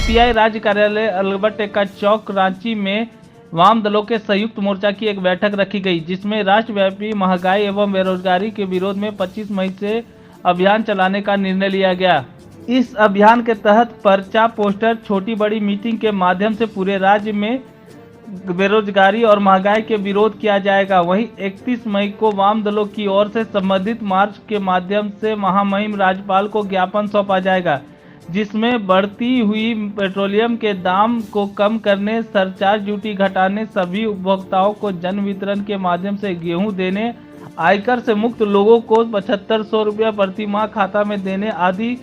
CPI राज्य कार्यालय Albert Ekka चौक रांची में वाम दलों के संयुक्त मोर्चा की एक बैठक रखी गई, जिसमें राष्ट्रव्यापी महंगाई एवं बेरोजगारी के विरोध में 25 मई से अभियान चलाने का निर्णय लिया गया। इस अभियान के तहत पर्चा, पोस्टर, छोटी बड़ी मीटिंग के माध्यम से पूरे राज्य में बेरोजगारी और महंगाई के विरोध किया जाएगा। वहीं 31 मई को वाम दलों की ओर से संबंधित मार्च के माध्यम से महामहिम राज्यपाल को ज्ञापन सौंपा जाएगा, जिसमें बढ़ती हुई पेट्रोलियम के दाम को कम करने, सरचार्ज ड्यूटी घटाने, सभी उपभोक्ताओं को जन वितरण के माध्यम से गेहूं देने, आयकर से मुक्त लोगों को 7500 रुपया प्रति माह खाता में देने आदि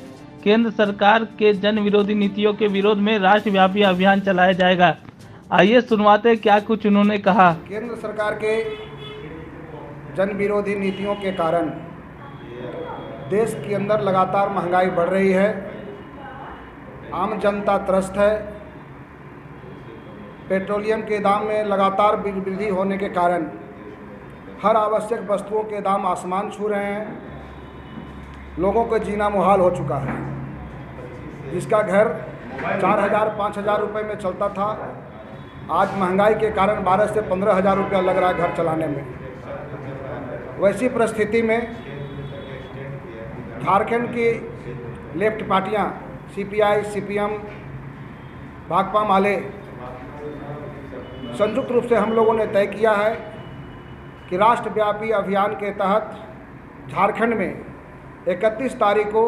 केंद्र सरकार के जन विरोधी नीतियों के विरोध में राष्ट्रव्यापी अभियान चलाया जाएगा। आइए सुनवाते क्या कुछ उन्होंने कहा। केंद्र सरकार के जन विरोधी नीतियों के कारण देश के अंदर लगातार महंगाई बढ़ रही है, आम जनता त्रस्त है। पेट्रोलियम के दाम में लगातार वृद्धि होने के कारण हर आवश्यक वस्तुओं के दाम आसमान छू रहे हैं। लोगों को जीना मुहाल हो चुका है। जिसका घर 4000-5000 रुपये में चलता था, आज महंगाई के कारण 12 से 15,000 रुपया लग रहा है घर चलाने में। वैसी परिस्थिति में झारखंड की लेफ्ट पार्टियां सीपीआई, सीपीएम, भाकपा माले संयुक्त रूप से हम लोगों ने तय किया है कि राष्ट्रव्यापी अभियान के तहत झारखंड में 31 तारीख को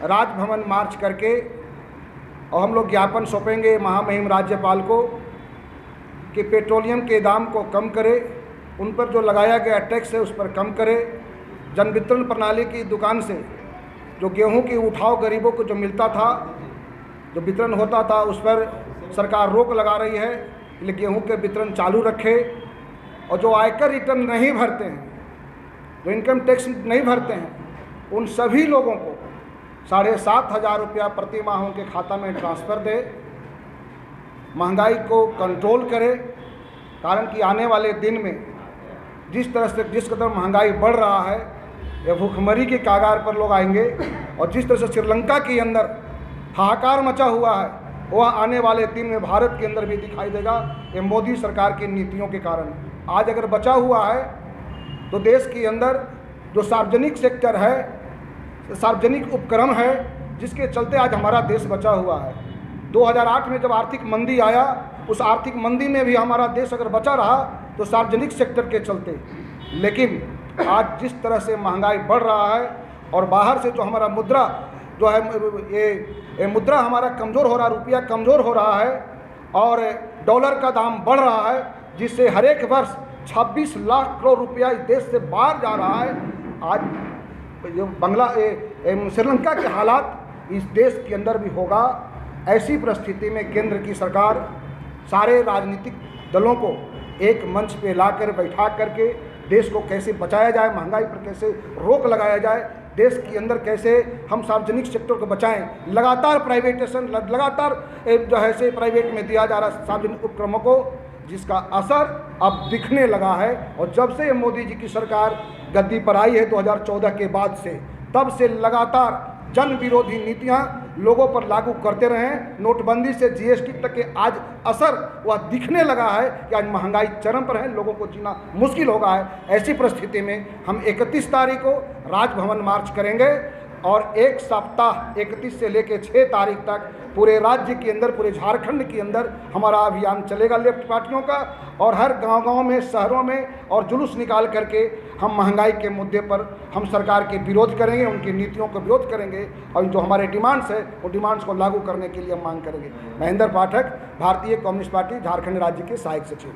राजभवन मार्च करके और हम लोग ज्ञापन सौंपेंगे महामहिम राज्यपाल को कि पेट्रोलियम के दाम को कम करे, उन पर जो लगाया गया टैक्स है उस पर कम करे, जन वितरण प्रणाली की दुकान से जो गेहूं की उठाव गरीबों को जो मिलता था, जो वितरण होता था, उस पर सरकार रोक लगा रही है, इसलिए गेहूं के वितरण चालू रखे। और जो आयकर रिटर्न नहीं भरते हैं, जो इनकम टैक्स नहीं भरते हैं, उन सभी लोगों को 7,500 रुपया प्रति माह उनके खाता में ट्रांसफ़र दे, महंगाई को कंट्रोल करे। कारण कि आने वाले दिन में जिस तरह से जिस कदर महंगाई बढ़ रहा है, यह भूखमरी के कागार पर लोग आएंगे। और जिस तरह से श्रीलंका के अंदर हाहाकार मचा हुआ है, वह आने वाले दिन में भारत के अंदर भी दिखाई देगा। ये मोदी सरकार की नीतियों के कारण आज अगर बचा हुआ है, तो देश के अंदर जो सार्वजनिक सेक्टर है, सार्वजनिक उपक्रम है, जिसके चलते आज हमारा देश बचा हुआ है। 2008 में जब आर्थिक मंदी आया, उस आर्थिक मंदी में भी हमारा देश अगर बचा रहा तो सार्वजनिक सेक्टर के चलते। लेकिन आज जिस तरह से महंगाई बढ़ रहा है और बाहर से जो हमारा मुद्रा जो है, ये मुद्रा हमारा कमज़ोर हो रहा, रुपया कमज़ोर हो रहा है और डॉलर का दाम बढ़ रहा है, जिससे हर एक वर्ष 26 लाख करोड़ रुपया इस देश से बाहर जा रहा है। आज जो श्रीलंका के हालात इस देश के अंदर भी होगा। ऐसी परिस्थिति में केंद्र की सरकार सारे राजनीतिक दलों को एक मंच पे लाकर बैठा करके देश को कैसे बचाया जाए, महंगाई पर कैसे रोक लगाया जाए, देश के अंदर कैसे हम सार्वजनिक सेक्टर को बचाएं। लगातार प्राइवेटेशन, लगातार जो है से प्राइवेट में दिया जा रहा सार्वजनिक उपक्रमों को, जिसका असर अब दिखने लगा है। और जब से मोदी जी की सरकार गद्दी पर आई है 2014 के बाद से, तब से लगातार जन विरोधी नीतियां लोगों पर लागू करते रहे। नोटबंदी से जीएसटी तक के आज असर वह दिखने लगा है कि आज महंगाई चरम पर है, लोगों को जीना मुश्किल हो गया है। ऐसी परिस्थिति में हम 31 तारीख को राजभवन मार्च करेंगे और एक सप्ताह 31 से लेकर 6 तारीख तक पूरे राज्य के अंदर, पूरे झारखंड के अंदर हमारा अभियान चलेगा लेफ्ट पार्टियों का। और हर गांव-गांव में, शहरों में और जुलूस निकाल करके हम महंगाई के मुद्दे पर हम सरकार के विरोध करेंगे, उनकी नीतियों का विरोध करेंगे और जो हमारे डिमांड्स है वो डिमांड्स को लागू करने के लिए हम मांग करेंगे। महेंद्र पाठक, भारतीय कम्युनिस्ट पार्टी झारखंड राज्य के सहायक सचिव।